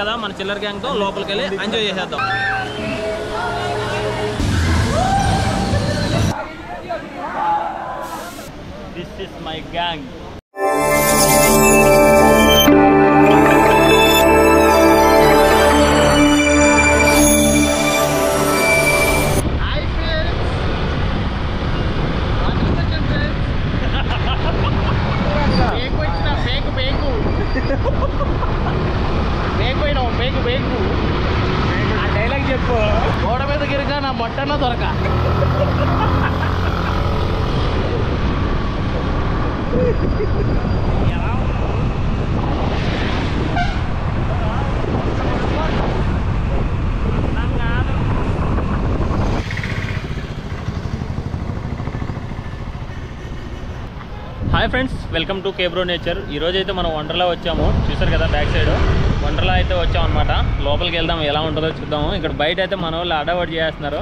కదా మన చిల్లర గ్యాంగ్ తో లోపలికి వెళ్ళి ఎంజాయ్ చేసేద్దాం. This is my gang. Dialogue చెప్పు. గోడ మీద గిరిగా నా బట్టన్న దొరక. Hi friends, welcome to Kebro nature. ఈరోజు అయితే మనం వండర్లా వచ్చాము. చూసారు కదా బ్యాక్ సైడ్ వండర్లా అయితే వచ్చాం అనమాట. లోపలికి వెళ్దాం, ఎలా ఉంటుందో చూద్దాము. ఇక్కడ బయట అయితే మన వాళ్ళు అడవాడు చేస్తున్నారు.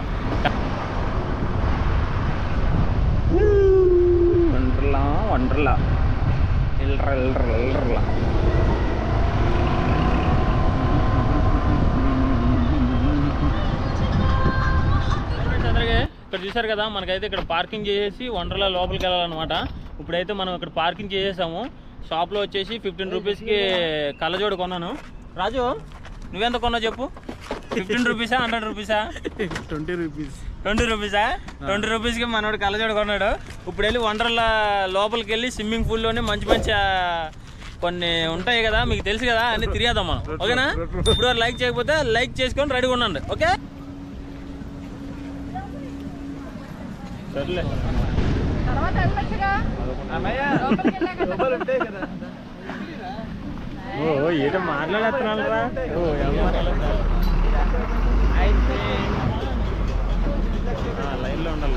వండర్లా వండర్లా ఎల్రల్లా ఇక్కడ చూసారు కదా, మనకైతే ఇక్కడ పార్కింగ్ చేసేసి వండర్లా లోపలికి వెళ్ళాలన్నమాట. ఇప్పుడైతే మనం ఇక్కడ పార్కింగ్ చేసేసాము. షాప్లో వచ్చేసి 15 రూపీస్కి కళ్ళజోడు కొన్నాను. రాజు, నువ్వెంత కొన్నావు చెప్పు? 15 రూపీసా 100 రూపీసా? 20 రూపీస్. 20 రూపీసా? 20 రూపీస్కి మనోడు కళ్ళజోడు కొన్నాడు. ఇప్పుడు వెళ్ళి వండర్లా లోపలికి వెళ్ళి స్విమ్మింగ్ పూల్లోనే మంచి మంచి కొన్ని ఉంటాయి కదా, మీకు తెలుసు కదా, అన్ని తిరిగేద్దాం మనం. ఓకేనా? ఇప్పుడు లైక్ చేయకపోతే లైక్ చేసుకొని రెడీగా ఉండండి. ఓకే, సర్లే. ఏదో మాట్లాడుతున్నాను రా. లైన్లో ఉండాలి.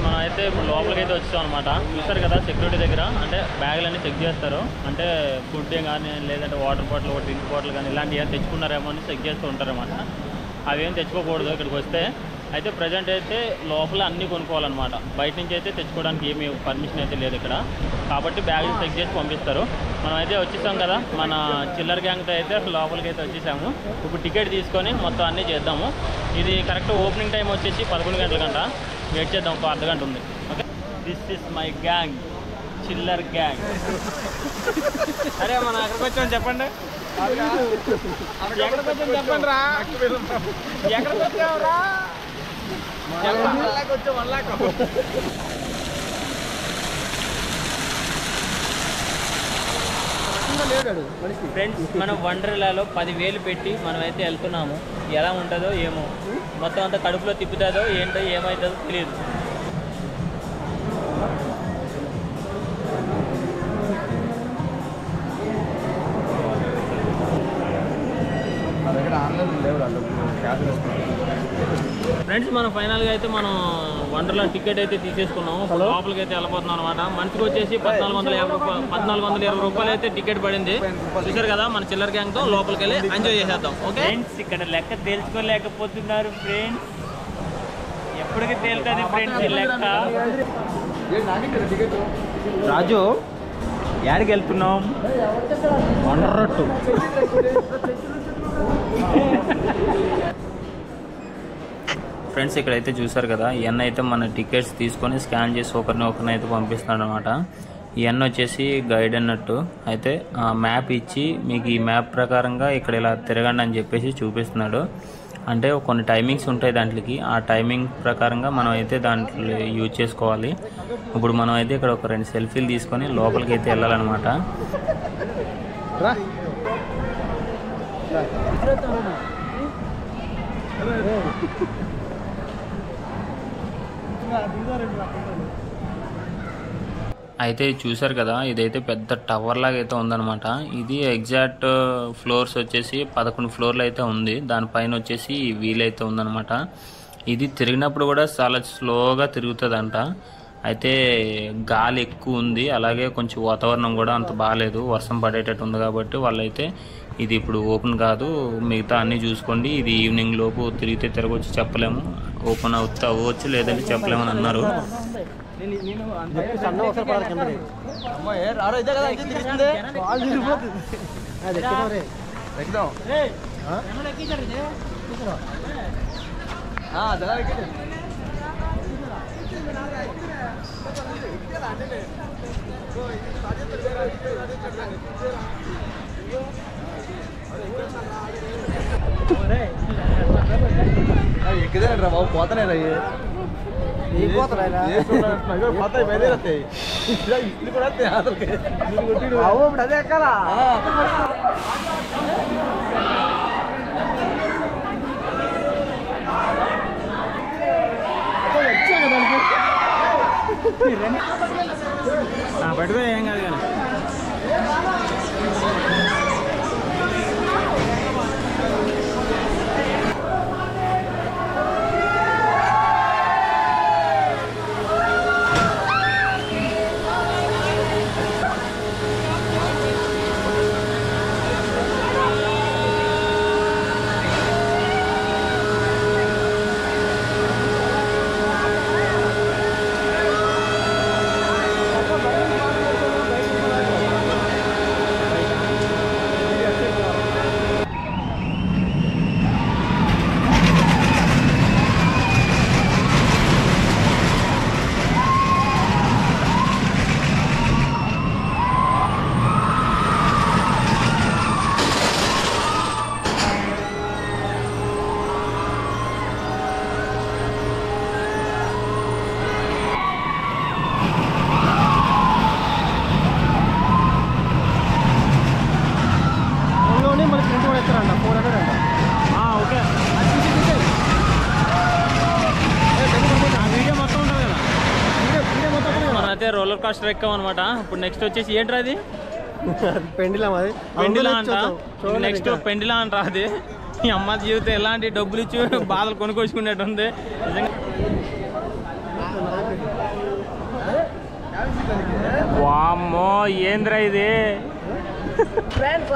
మనం అయితే ఇప్పుడు లోపలికి అయితే వచ్చాం అనమాట. చూసారు కదా, సెక్యూరిటీ దగ్గర అంటే బ్యాగులన్నీ చెక్ చేస్తారు. అంటే ఫుడ్ కానీ లేదంటే వాటర్ బాటిల్, డ్రింక్ బాటిల్ కానీ ఇలాంటివి ఏమైనా తెచ్చుకున్నారేమో అని చెక్ చేస్తూ ఉంటారన్నమాట. అవేం తెచ్చుకోకూడదు ఇక్కడికి వస్తే. అయితే ప్రజెంట్ అయితే లోపల అన్నీ కొనుక్కోవాలన్నమాట. బయట నుంచి అయితే తెచ్చుకోవడానికి ఏమీ పర్మిషన్ అయితే లేదు ఇక్కడ. కాబట్టి బ్యాగులు చెక్ చేసి పంపిస్తారు. మనం అయితే వచ్చేసాం కదా, మన చిల్లర గ్యాంగ్తో అయితే లోపలికి అయితే వచ్చేసాము. ఇప్పుడు టికెట్ తీసుకొని మొత్తం అన్నీ చేద్దాము. ఇది కరెక్ట్ ఓపెనింగ్ టైం వచ్చేసి 11 గంటలకంట. వెయిట్ చేద్దాం, ఒక అర్ధగంట ఉంది. Okay, this is my gang, chiller gang. అరే మనం ఎక్కడికి వచ్చామని చెప్పండి. ఎక్కడికి వచ్చాము చెప్పండి రా. ఎక్కడికి వచ్చావురా? ఫ్రెండ్స్, మనం వండర్లాలో 10,000 పెట్టి మనమైతే వెళ్తున్నాము. ఎలా ఉంటుందో ఏమో, మొత్తం అంతా కడుపులో తిప్పుతుందో ఏంటో ఏమవుతుందో తెలియదు. ఫ్రెండ్స్, మనం ఫైనల్గా అయితే మనం వండర్లా టికెట్ అయితే తీసేసుకున్నాం. లోపలికి అయితే వెళ్ళిపోతున్నాం అనమాట. మనిషికి వచ్చేసి 1420 రూపాయలు అయితే టికెట్ పడింది. చూసారు కదా, మన చిల్లర గ్యాంగ్తో లోపలికి వెళ్ళి ఎంజాయ్ చేసేద్దాం. ఓకే ఫ్రెండ్స్, ఇక్కడ లెక్క తేల్చుకోలేకపోతున్నారు ఫ్రెండ్స్. ఎప్పటికి తేలుతుంది ఫ్రెండ్స్ ఈ లెక్క. రాజు, యాడికి వెళ్తున్నాం? వండర్రట్టు. ఫ్రెండ్స్, ఇక్కడైతే చూసారు కదా, ఈయన అయితే మన టికెట్స్ తీసుకొని స్కాన్ చేసి ఒకరిని అయితే పంపిస్తున్నాడు అనమాట. ఈయన వచ్చేసి గైడ్ అన్నట్టు. అయితే మ్యాప్ ఇచ్చి మీకు ఈ మ్యాప్ ప్రకారంగా ఇక్కడ ఇలా తిరగండి అని చెప్పేసి చూపిస్తున్నాడు. అంటే కొన్ని టైమింగ్స్ ఉంటాయి దాంట్లోకి. ఆ టైమింగ్ ప్రకారంగా మనం అయితే దాంట్లో యూజ్ చేసుకోవాలి. ఇప్పుడు మనం అయితే ఇక్కడ ఒక 2 సెల్ఫీలు తీసుకొని లోపలికి అయితే వెళ్ళాలన్నమాట. అయితే చూసారు కదా, ఇదైతే పెద్ద టవర్ లాగా అయితే ఉందన్నమాట. ఇది ఎగ్జాక్ట్ ఫ్లోర్స్ వచ్చేసి 11 ఫ్లోర్లు అయితే ఉంది. దానిపైన వచ్చేసి వీల్ అయితే ఉందన్నమాట. ఇది తిరిగినప్పుడు కూడా చాలా స్లోగా తిరుగుతుందంట. అయితే గాలి ఎక్కువ ఉంది, అలాగే కొంచెం వాతావరణం కూడా అంత బాగాలేదు, వర్షం పడేటట్టు ఉంది. కాబట్టి వాళ్ళైతే ఇది ఇప్పుడు ఓపెన్ కాదు, మిగతా అన్నీ చూసుకోండి, ఇది ఈవినింగ్ లోపు తిరిగితే తిరగవచ్చు, చెప్పలేము. ఓపెన్ అవ్వచ్చు లేదంటే చెప్పలేమని అన్నారు. ఎక్కుదేనంటారా బాబు, పోతానేరా అదే ఎక్కాలా. పెట్టుకో, ఏం కాదు కానీ. అయితే రోలర్ కాస్టర్ ఎక్కాం అనమాట. ఇప్పుడు నెక్స్ట్ వచ్చేసి ఏంట్రా అది, పెండిలా అంట. నెక్స్ట్ పెండిలా అంటారా అది. ఈ అమ్మ జీవితం ఎలాంటి డబ్బులు ఇచ్చి బాధలు కొనుక్కొచ్చుకునేట్టు ఉంది నిజంగా. వామ్మో, ఏంద్రా ఇది. ఫ్రెండ్స్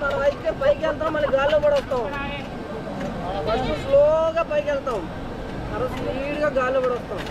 మనం అయితే పైకి వెళ్తాం, మళ్ళీ గాల్లో కూడా వస్తాం. ఫస్ట్ స్లోగా పైకి వెళ్తాం, తర్వాత స్పీడ్గా గాల్లో కూడా వస్తాం.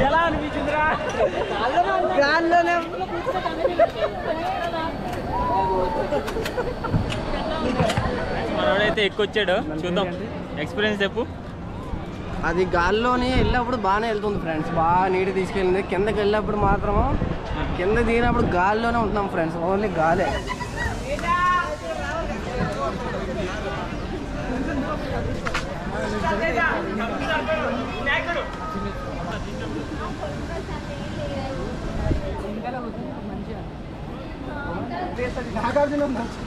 ఎలా అనిపించిందిరా? మనోడైతే ఎక్కువచ్చాడు, చూద్దాం ఎక్స్పీరియన్స్ చెప్పు. అది గాల్లోనే వెళ్ళినప్పుడు బాగానే వెళ్తుంది ఫ్రెండ్స్, బాగా నీటి తీసుకెళ్ళింది. కిందకి వెళ్ళినప్పుడు మాత్రం కింద దిగినప్పుడు గాల్లోనే ఉంటున్నాం ఫ్రెండ్స్, ఓన్లీ గాలే.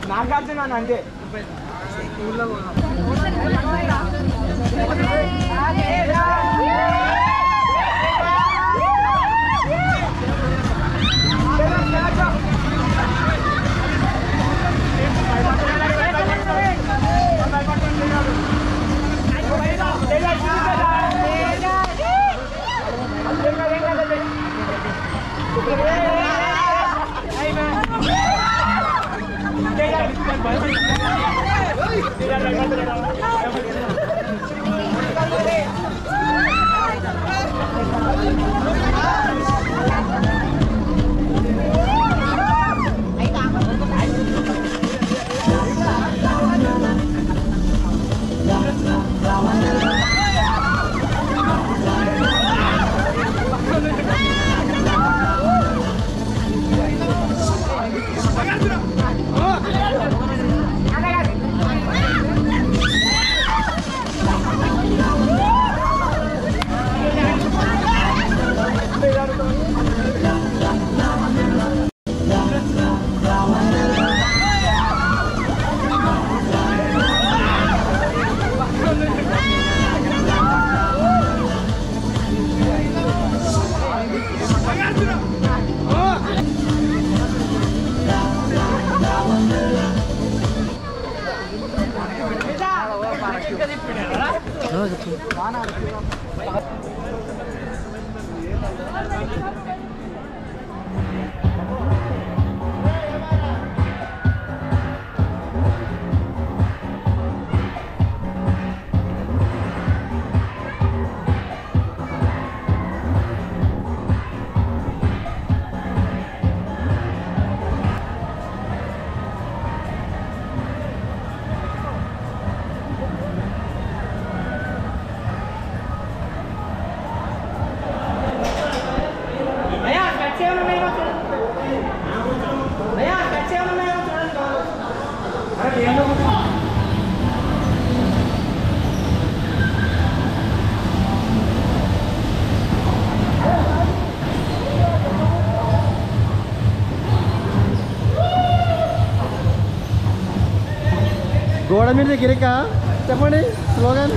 నాగార్జున అంటే గోడ మీద గిరిక చెప్పండి స్లోగన్.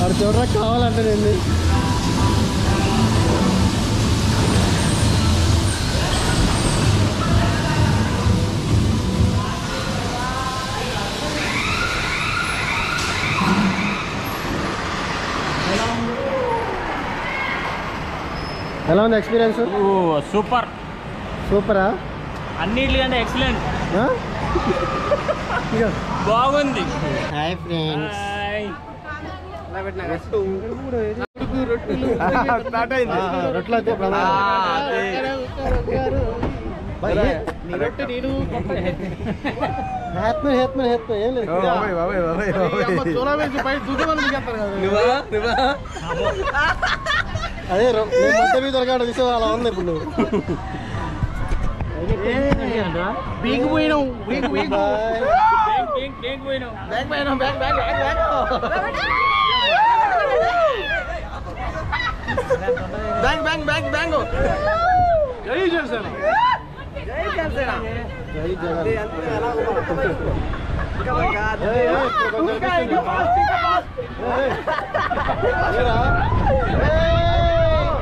అది చూడరా కావాలంటే నేను ఎలా ఉంది ఎక్స్పీరియన్స్? సూపర్. సూపరా? అన్నిటికంటే ఎక్సలెంట్. బాగుంది. Hi friends. రొట్టెలు అయితే ఏం లేదు. అదే మొత్తం మీద దొరకాడు తీసే అలా ఉంది ఇప్పుడు. నువ్వు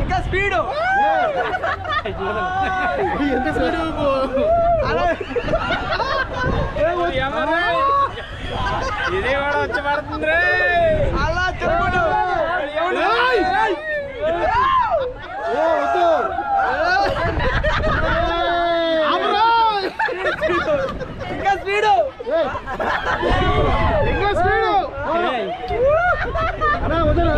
ఇంకా స్పీడు ఎంత స్పీడ్ ఇదే వాడు వచ్చి పడుతుంది అలా తిరుగుడు ఇంకా స్పీడు ఇంకా స్పీడ్ వదరా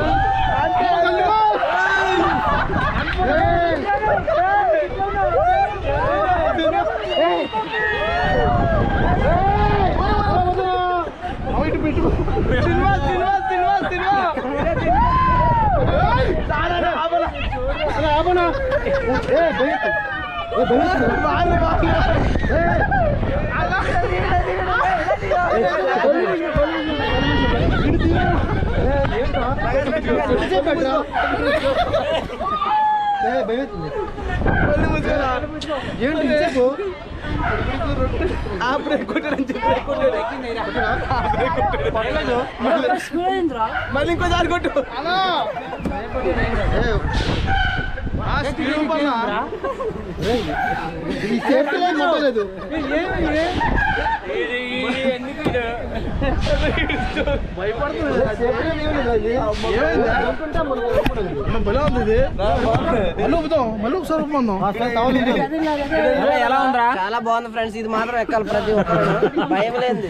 మళ్ళీ ఇంకోసారి కొట్టు చాలా బాగుంది ఫ్రెండ్స్. ఇది మాత్రం ఎక్కాలి ప్రతి ఒక్కరు, భయం లేదు.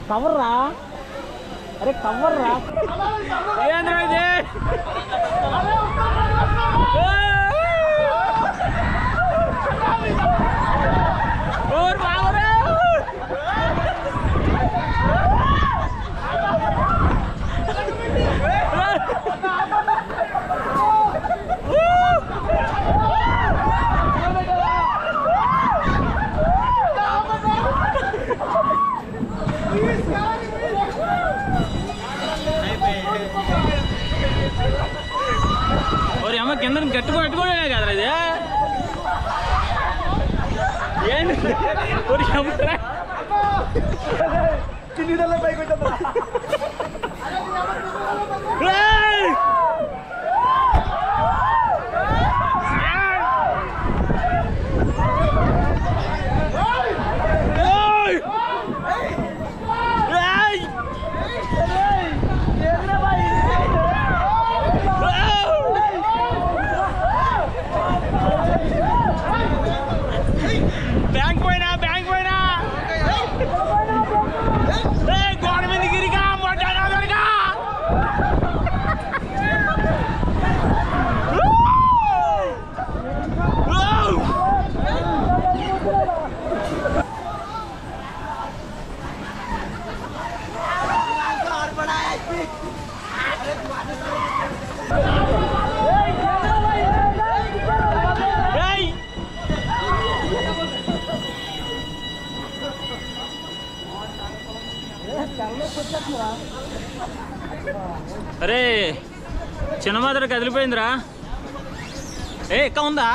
కవర్రా, అరే కవర్రా, ఏంద్రా ఇది? ఓర్ బావరా అమ్మ కింద గట్టి పట్టుకోవడమే కదా ఇది ఏంటి చిన్నదల్లా పైకి వచ్చా బ్యాంక్ పోయినా గోడ మీద గిరిగా మొట్టగా అరే చిన్న మాత్రం కదిలిపోయిందిరా ఏ ఎక్క ఉందా